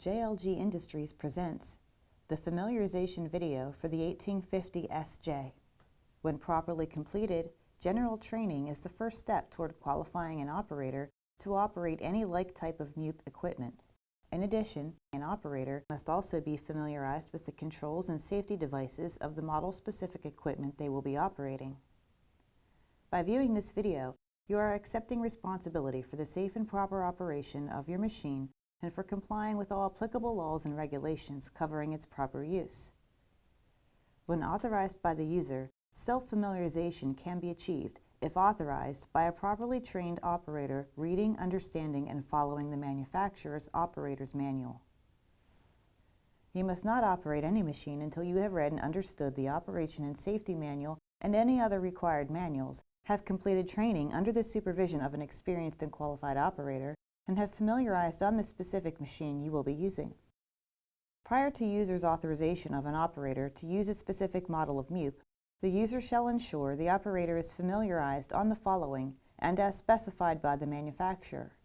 JLG Industries presents the familiarization video for the 1850 SJ. When properly completed, general training is the first step toward qualifying an operator to operate any like type of MUP equipment. In addition, an operator must also be familiarized with the controls and safety devices of the model-specific equipment they will be operating. By viewing this video, you are accepting responsibility for the safe and proper operation of your machine and for complying with all applicable laws and regulations covering its proper use. When authorized by the user, self-familiarization can be achieved if authorized by a properly trained operator reading, understanding, and following the manufacturer's operator's manual. You must not operate any machine until you have read and understood the operation and safety manual and any other required manuals, have completed training under the supervision of an experienced and qualified operator, and have familiarized on the specific machine you will be using. Prior to user's authorization of an operator to use a specific model of MUP, the user shall ensure the operator is familiarized on the following and as specified by the manufacturer.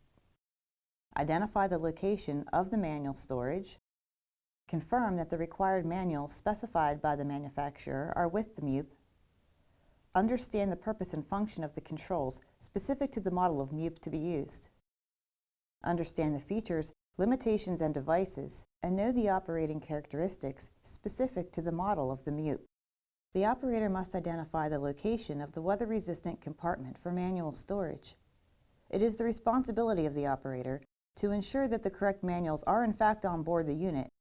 Identify the location of the manual storage. Confirm that the required manuals specified by the manufacturer are with the MUP. Understand the purpose and function of the controls specific to the model of MUP to be used. Understand the features, limitations, and devices, and know the operating characteristics specific to the model of the MUP. The operator must identify the location of the weather-resistant compartment for manual storage. It is the responsibility of the operator to ensure that the correct manuals are in fact on board the unit.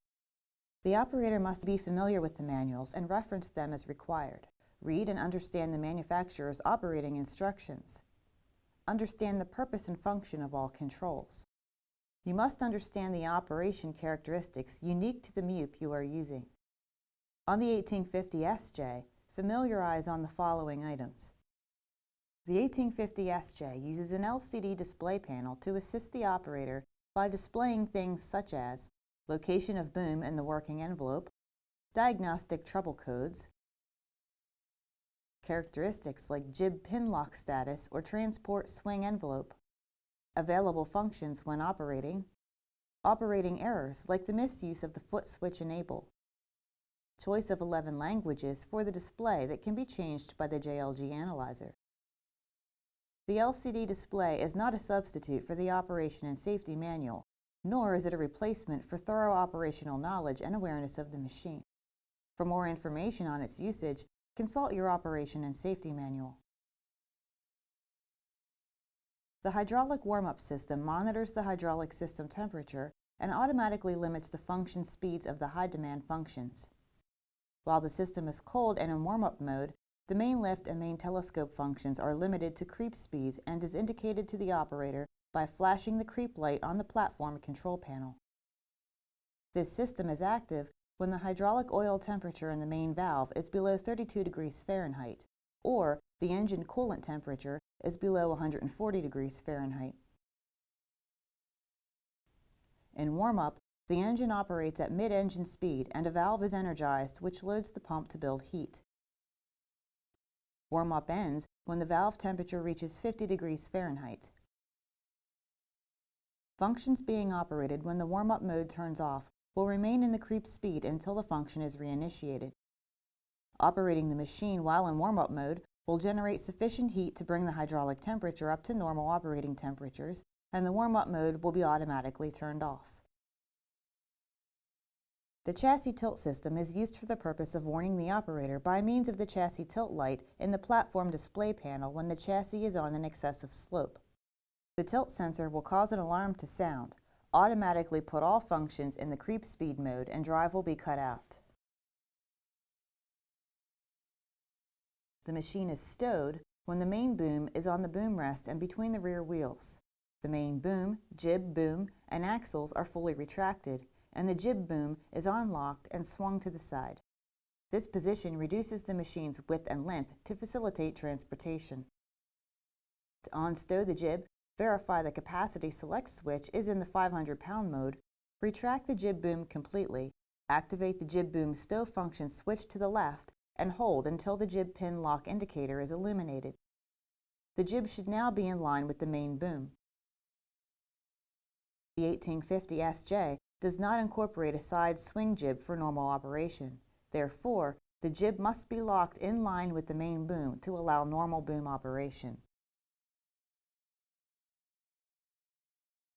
The operator must be familiar with the manuals and reference them as required. Read and understand the manufacturer's operating instructions. Understand the purpose and function of all controls. You must understand the operation characteristics unique to the MUP you are using. On the 1850 SJ, familiarize on the following items. The 1850 SJ uses an LCD display panel to assist the operator by displaying things such as location of boom in the working envelope, diagnostic trouble codes, characteristics like jib pin lock status or transport swing envelope, available functions when operating, operating errors like the misuse of the foot switch enable, choice of 11 languages for the display that can be changed by the JLG analyzer. The LCD display is not a substitute for the operation and safety manual, nor is it a replacement for thorough operational knowledge and awareness of the machine. For more information on its usage, consult your operation and safety manual. The hydraulic warm-up system monitors the hydraulic system temperature and automatically limits the function speeds of the high-demand functions. While the system is cold and in warm-up mode, the main lift and main telescope functions are limited to creep speeds and is indicated to the operator by flashing the creep light on the platform control panel. This system is active when the hydraulic oil temperature in the main valve is below 32 degrees Fahrenheit, or the engine coolant temperature is below 140 degrees Fahrenheit. In warm-up, the engine operates at mid-engine speed and a valve is energized which loads the pump to build heat. Warm-up ends when the valve temperature reaches 50 degrees Fahrenheit. Functions being operated when the warm-up mode turns off will remain in the creep speed until the function is reinitiated. Operating the machine while in warm-up mode will generate sufficient heat to bring the hydraulic temperature up to normal operating temperatures, and the warm-up mode will be automatically turned off. The chassis tilt system is used for the purpose of warning the operator by means of the chassis tilt light in the platform display panel when the chassis is on an excessive slope. The tilt sensor will cause an alarm to sound, automatically put all functions in the creep speed mode, and drive will be cut out. The machine is stowed when the main boom is on the boom rest and between the rear wheels. The main boom, jib boom, and axles are fully retracted, and the jib boom is unlocked and swung to the side. This position reduces the machine's width and length to facilitate transportation. To unstow the jib, verify the capacity select switch is in the 500-pound mode, retract the jib boom completely, activate the jib boom stow function switch to the left, and hold until the jib pin lock indicator is illuminated. The jib should now be in line with the main boom. The 1850 SJ does not incorporate a side swing jib for normal operation. Therefore, the jib must be locked in line with the main boom to allow normal boom operation.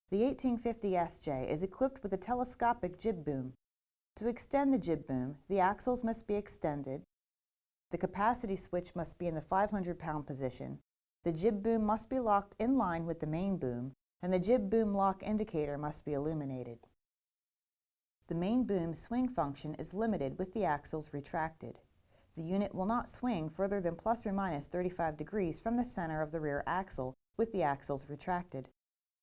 The 1850 SJ is equipped with a telescopic jib boom. To extend the jib boom, the axles must be extended, the capacity switch must be in the 500-pound position, the jib boom must be locked in line with the main boom, and the jib boom lock indicator must be illuminated. The main boom swing function is limited with the axles retracted. The unit will not swing further than plus or minus 35 degrees from the center of the rear axle with the axles retracted.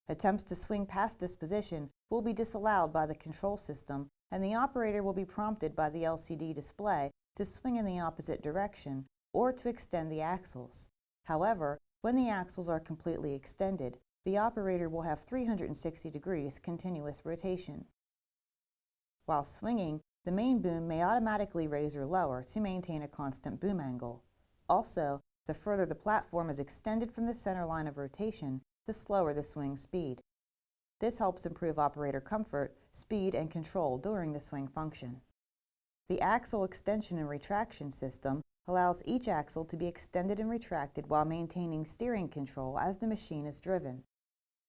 Attempts to swing past this position will be disallowed by the control system, and the operator will be prompted by the LCD display to swing in the opposite direction or to extend the axles. However, when the axles are completely extended, the operator will have 360 degrees continuous rotation. While swinging, the main boom may automatically raise or lower to maintain a constant boom angle. Also, the further the platform is extended from the center line of rotation, the slower the swing speed. This helps improve operator comfort, speed, and control during the swing function. The axle extension and retraction system allows each axle to be extended and retracted while maintaining steering control as the machine is driven.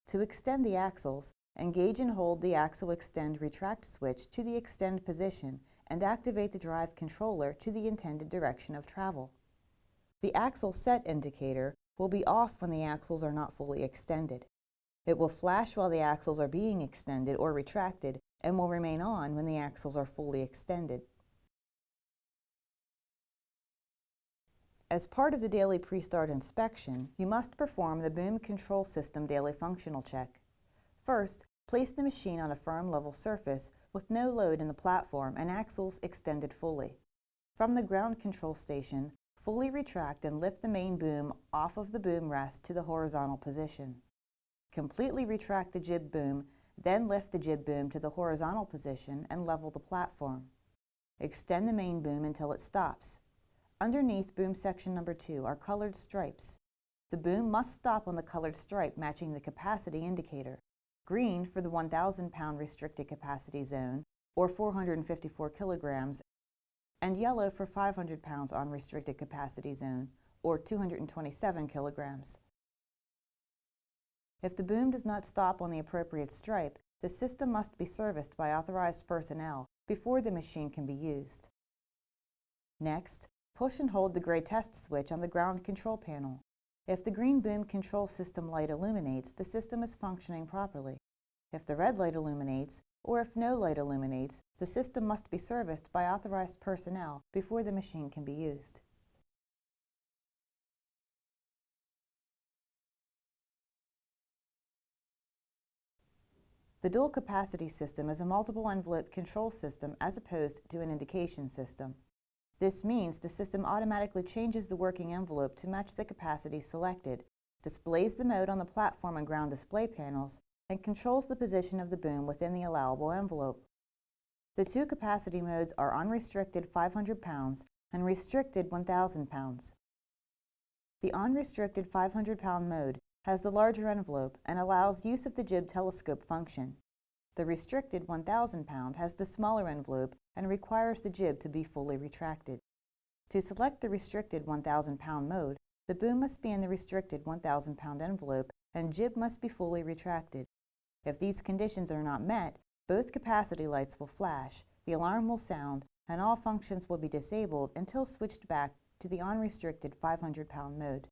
To extend the axles, engage and hold the axle extend retract switch to the extend position and activate the drive controller to the intended direction of travel. The axle set indicator will be off when the axles are not fully extended. It will flash while the axles are being extended or retracted and will remain on when the axles are fully extended. As part of the daily pre-start inspection, you must perform the boom control system daily functional check. First, place the machine on a firm level surface with no load in the platform and axles extended fully. From the ground control station, fully retract and lift the main boom off of the boom rest to the horizontal position. Completely retract the jib boom, then lift the jib boom to the horizontal position and level the platform. Extend the main boom until it stops. Underneath boom section number 2 are colored stripes. The boom must stop on the colored stripe matching the capacity indicator. Green for the 1,000-pound restricted capacity zone, or 454 kilograms, and yellow for 500 pounds on restricted capacity zone, or 227 kilograms. If the boom does not stop on the appropriate stripe, the system must be serviced by authorized personnel before the machine can be used. Next, push and hold the gray test switch on the ground control panel. If the green boom control system light illuminates, the system is functioning properly. If the red light illuminates, or if no light illuminates, the system must be serviced by authorized personnel before the machine can be used. The dual capacity system is a multiple envelope control system as opposed to an indication system. This means the system automatically changes the working envelope to match the capacity selected, displays the mode on the platform and ground display panels, and controls the position of the boom within the allowable envelope. The two capacity modes are unrestricted 500 pounds and restricted 1,000 pounds. The unrestricted 500-pound mode has the larger envelope and allows use of the jib telescope function. The restricted 1,000-pound has the smaller envelope and requires the jib to be fully retracted. To select the restricted 1,000-pound mode, the boom must be in the restricted 1,000-pound envelope and jib must be fully retracted. If these conditions are not met, both capacity lights will flash, the alarm will sound, and all functions will be disabled until switched back to the unrestricted 500-pound mode.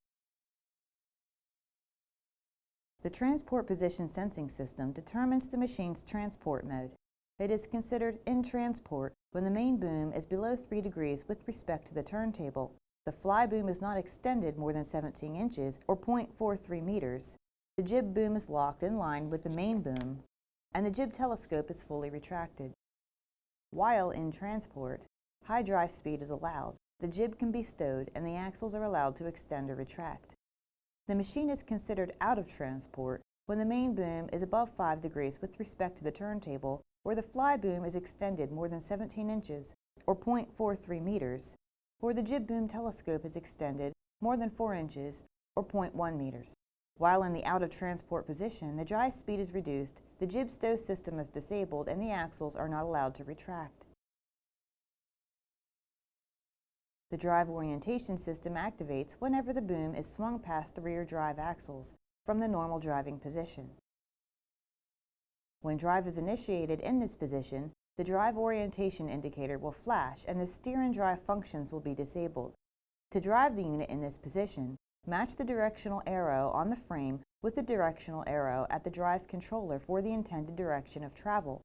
The transport position sensing system determines the machine's transport mode. It is considered in transport when the main boom is below 3 degrees with respect to the turntable, the fly boom is not extended more than 17 inches or 0.43 meters, the jib boom is locked in line with the main boom, and the jib telescope is fully retracted. While in transport, high drive speed is allowed, the jib can be stowed, and the axles are allowed to extend or retract. The machine is considered out of transport when the main boom is above 5 degrees with respect to the turntable, or the fly boom is extended more than 17 inches, or 0.43 meters, or the jib boom telescope is extended more than 4 inches, or 0.1 meters. While in the out-of-transport position, the drive speed is reduced, the jib stow system is disabled, and the axles are not allowed to retract. The drive orientation system activates whenever the boom is swung past the rear drive axles from the normal driving position. When drive is initiated in this position, the drive orientation indicator will flash and the steer and drive functions will be disabled. To drive the unit in this position, match the directional arrow on the frame with the directional arrow at the drive controller for the intended direction of travel.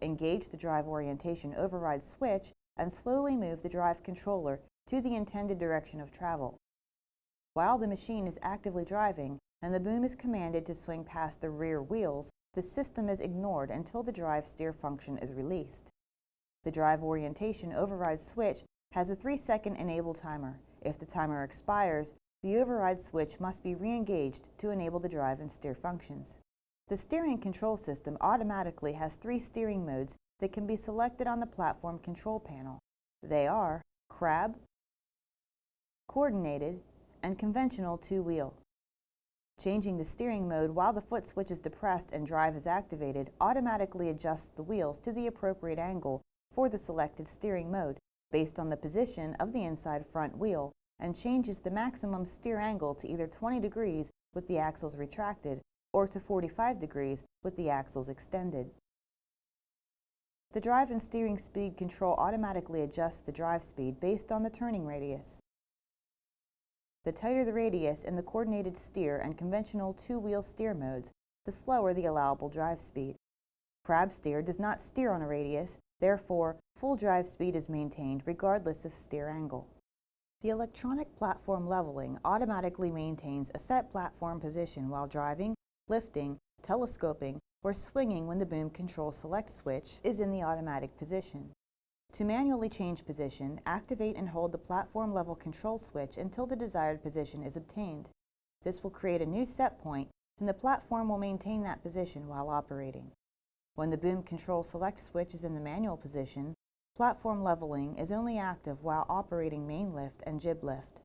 Engage the drive orientation override switch and slowly move the drive controller to the intended direction of travel. While the machine is actively driving and the boom is commanded to swing past the rear wheels, the system is ignored until the drive steer function is released. The drive orientation override switch has a 3-second enable timer. If the timer expires, the override switch must be re-engaged to enable the drive and steer functions. The steering control system automatically has 3 steering modes that can be selected on the platform control panel. They are crab, coordinated, and conventional 2-wheel. Changing the steering mode while the foot switch is depressed and drive is activated automatically adjusts the wheels to the appropriate angle for the selected steering mode based on the position of the inside front wheel and changes the maximum steer angle to either 20 degrees with the axles retracted or to 45 degrees with the axles extended. The drive and steering speed control automatically adjusts the drive speed based on the turning radius. The tighter the radius in the coordinated steer and conventional 2-wheel steer modes, the slower the allowable drive speed. Crab steer does not steer on a radius, therefore full drive speed is maintained regardless of steer angle. The electronic platform leveling automatically maintains a set platform position while driving, lifting, telescoping, or swinging when the boom control select switch is in the automatic position. To manually change position, activate and hold the platform level control switch until the desired position is obtained. This will create a new set point and the platform will maintain that position while operating. When the boom control select switch is in the manual position, platform leveling is only active while operating main lift and jib lift.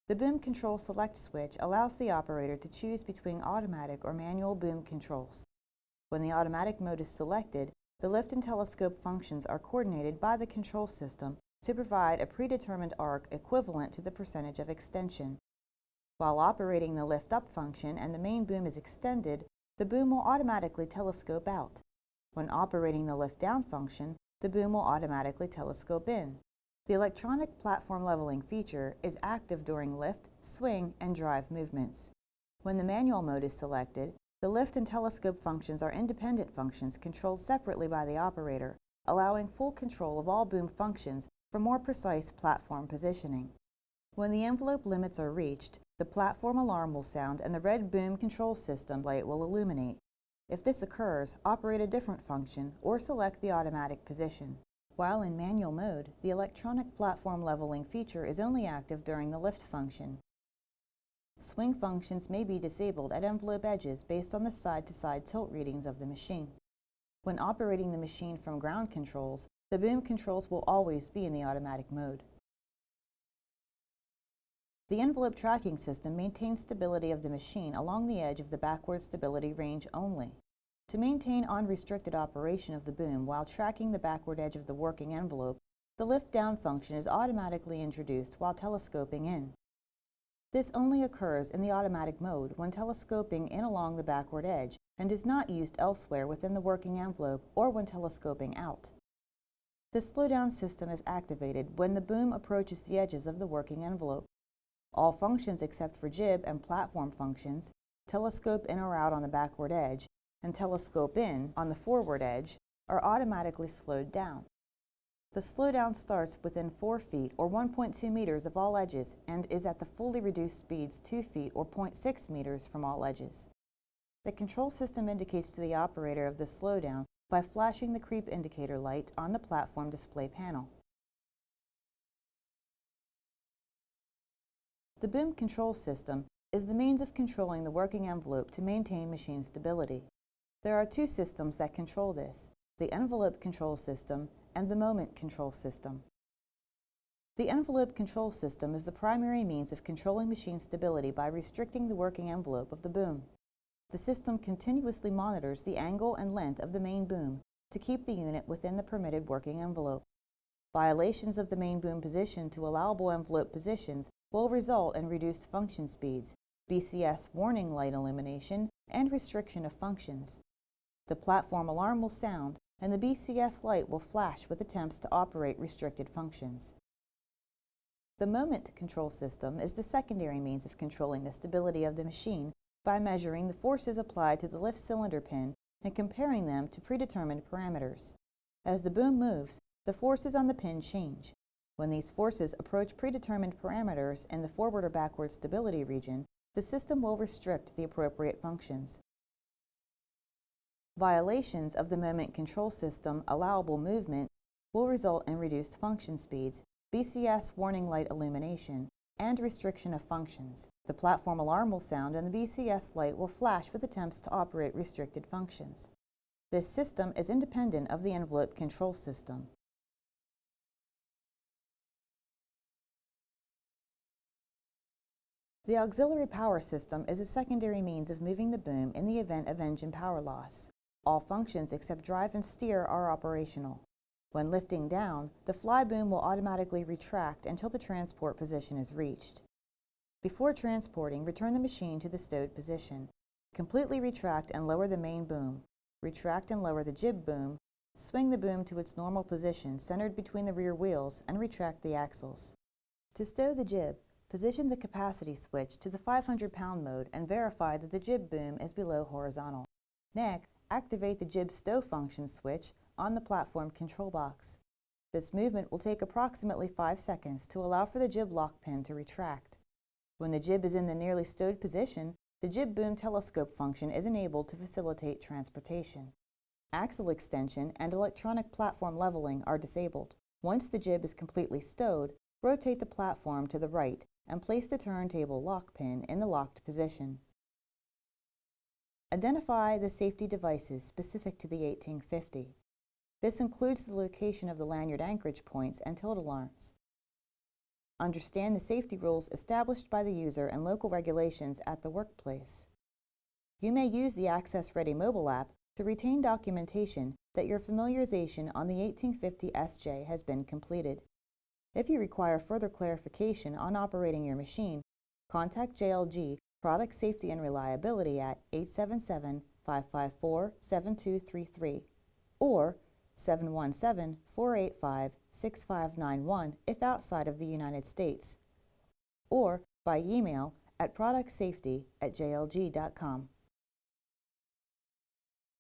The boom control select switch allows the operator to choose between automatic or manual boom controls. When the automatic mode is selected, the lift and telescope functions are coordinated by the control system to provide a predetermined arc equivalent to the percentage of extension. While operating the lift up function and the main boom is extended, the boom will automatically telescope out. When operating the lift down function, the boom will automatically telescope in. The electronic platform leveling feature is active during lift, swing, and drive movements. When the manual mode is selected, the lift and telescope functions are independent functions controlled separately by the operator, allowing full control of all boom functions for more precise platform positioning. When the envelope limits are reached, the platform alarm will sound and the red boom control system light will illuminate. If this occurs, operate a different function or select the automatic position. While in manual mode, the electronic platform leveling feature is only active during the lift function. Swing functions may be disabled at envelope edges based on the side-to-side tilt readings of the machine. When operating the machine from ground controls, the boom controls will always be in the automatic mode. The envelope tracking system maintains stability of the machine along the edge of the backward stability range only. To maintain unrestricted operation of the boom while tracking the backward edge of the working envelope, the lift down function is automatically introduced while telescoping in. This only occurs in the automatic mode when telescoping in along the backward edge and is not used elsewhere within the working envelope or when telescoping out. The slowdown system is activated when the boom approaches the edges of the working envelope. All functions except for jib and platform functions, telescope in or out on the backward edge, and telescope in on the forward edge, are automatically slowed down. The slowdown starts within 4 feet or 1.2 meters of all edges and is at the fully reduced speeds 2 feet or 0.6 meters from all edges. The control system indicates to the operator of the slowdown by flashing the creep indicator light on the platform display panel. The boom control system is the means of controlling the working envelope to maintain machine stability. There are 2 systems that control this, the envelope control system and the moment control system. The envelope control system is the primary means of controlling machine stability by restricting the working envelope of the boom. The system continuously monitors the angle and length of the main boom to keep the unit within the permitted working envelope. Violations of the main boom position to allowable envelope positions will result in reduced function speeds, BCS warning light illumination, and restriction of functions. The platform alarm will sound, and the BCS light will flash with attempts to operate restricted functions. The moment control system is the secondary means of controlling the stability of the machine by measuring the forces applied to the lift cylinder pin and comparing them to predetermined parameters. As the boom moves, the forces on the pin change. When these forces approach predetermined parameters in the forward or backward stability region, the system will restrict the appropriate functions. Violations of the moment control system allowable movement will result in reduced function speeds, BCS warning light illumination, and restriction of functions. The platform alarm will sound and the BCS light will flash with attempts to operate restricted functions. This system is independent of the envelope control system. The auxiliary power system is a secondary means of moving the boom in the event of engine power loss. All functions except drive and steer are operational. When lifting down, the fly boom will automatically retract until the transport position is reached. Before transporting, return the machine to the stowed position. Completely retract and lower the main boom. Retract and lower the jib boom. Swing the boom to its normal position centered between the rear wheels and retract the axles. To stow the jib, position the capacity switch to the 500-pound mode and verify that the jib boom is below horizontal. Next, activate the jib stow function switch on the platform control box. This movement will take approximately 5 seconds to allow for the jib lock pin to retract. When the jib is in the nearly stowed position, the jib boom telescope function is enabled to facilitate transportation. Axle extension and electronic platform leveling are disabled. Once the jib is completely stowed, rotate the platform to the right and place the turntable lock pin in the locked position. Identify the safety devices specific to the 1850. This includes the location of the lanyard anchorage points and tilt alarms. Understand the safety rules established by the user and local regulations at the workplace. You may use the Access Ready mobile app to retain documentation that your familiarization on the 1850 SJ has been completed. If you require further clarification on operating your machine, contact JLG Product Safety and Reliability at 877-554-7233 or 717-485-6591 if outside of the United States, or by email at productsafety@jlg.com.